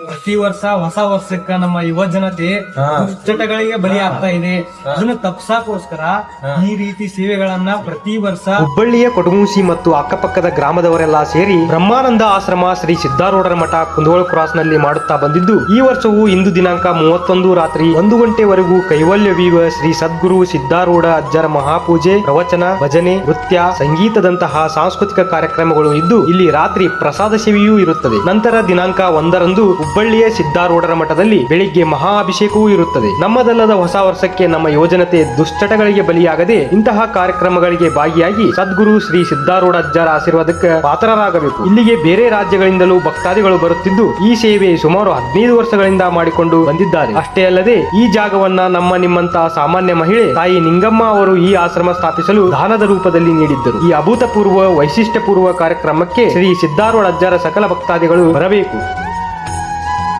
ಪ್ರತಿ ವರ್ಷ ಹೊಸ ವರ್ಷಕ್ಕ ನಮ್ಮ ಯುವ ಜನತೆ ದುಶ್ಚಟಗಳಿಗೆ ಬಲಿ ಆಗ್ತಾ ಇದೆ. ಅದನ್ನ ತಪ್ಸಕ್ಕೋಸ್ಕರ ಈ ರೀತಿ ಸೇವೆಗಳನ್ನ ಪ್ರತಿ ವರ್ಷ ಹುಬ್ಬಳ್ಳಿಯ ಕೊಟಗುಂಸಿ ಮತ್ತು ಅಕ್ಕಪಕ್ಕದ ಗ್ರಾಮದವರೆಲ್ಲ ಸೇರಿ ಬ್ರಹ್ಮಾನಂದ ಆಶ್ರಮ ಶ್ರೀ ಸಿದ್ದಾರೂಢರ ಮಠ ಕುಂದಗೋಳ ಕ್ರಾಸ್ ನಲ್ಲಿ ಮಾಡುತ್ತಾ ಬಂದಿದ್ದು, ಈ ವರ್ಷವೂ ಇಂದು ದಿನಾಂಕ 31 ರಾತ್ರಿ 1 ಗಂಟೆವರೆಗೂ ಕೈವಲ್ಯವೀವ ಶ್ರೀ ಸದ್ಗುರು ಸಿದ್ದಾರೂಢ ಅಜ್ಜರ ಮಹಾಪೂಜೆ, ಪ್ರವಚನ, ಭಜನೆ, ನೃತ್ಯ, ಸಂಗೀತದಂತಹ ಸಾಂಸ್ಕೃತಿಕ ಕಾರ್ಯಕ್ರಮಗಳು ಇದ್ದು, ಇಲ್ಲಿ ರಾತ್ರಿ ಪ್ರಸಾದ ಸೇವೆಯೂ ಇರುತ್ತದೆ. ನಂತರ ದಿನಾಂಕ 1ರಂದು ಹುಬ್ಬಳ್ಳಿಯ ಸಿದ್ದಾರೂಢರ ಮಠದಲ್ಲಿ ಬೆಳಿಗ್ಗೆ ಮಹಾ ಅಭಿಷೇಕವೂ ಇರುತ್ತದೆ. ನಮ್ಮದಲ್ಲದ ಹೊಸ ವರ್ಷಕ್ಕೆ ನಮ್ಮ ಯೋಜನತೆ ದುಶ್ಚಟಗಳಿಗೆ ಬಲಿಯಾಗದೆ ಇಂತಹ ಕಾರ್ಯಕ್ರಮಗಳಿಗೆ ಭಾಗಿಯಾಗಿ ಸದ್ಗುರು ಶ್ರೀ ಸಿದ್ದಾರೂಢ ಅಜ್ಜರ ಆಶೀರ್ವಾದಕ್ಕೆ ಪಾತ್ರರಾಗಬೇಕು. ಇಲ್ಲಿಗೆ ಬೇರೆ ರಾಜ್ಯಗಳಿಂದಲೂ ಭಕ್ತಾದಿಗಳು ಬರುತ್ತಿದ್ದು, ಈ ಸೇವೆ ಸುಮಾರು 15 ವರ್ಷಗಳಿಂದ ಮಾಡಿಕೊಂಡು ಬಂದಿದ್ದಾರೆ. ಅಷ್ಟೇ ಅಲ್ಲದೆ ಈ ಜಾಗವನ್ನ ನಿಮ್ಮಂತಹ ಸಾಮಾನ್ಯ ಮಹಿಳೆ ತಾಯಿ ನಿಂಗಮ್ಮ ಅವರು ಈ ಆಶ್ರಮ ಸ್ಥಾಪಿಸಲು ದಾನದ ರೂಪದಲ್ಲಿ ನೀಡಿದ್ದರು. ಈ ಅಭೂತಪೂರ್ವ ವೈಶಿಷ್ಟ್ಯಪೂರ್ವ ಕಾರ್ಯಕ್ರಮಕ್ಕೆ ಶ್ರೀ ಸಿದ್ದಾರೂಢ ಅಜ್ಜರ ಸಕಲ ಭಕ್ತಾದಿಗಳು ಬರಬೇಕು.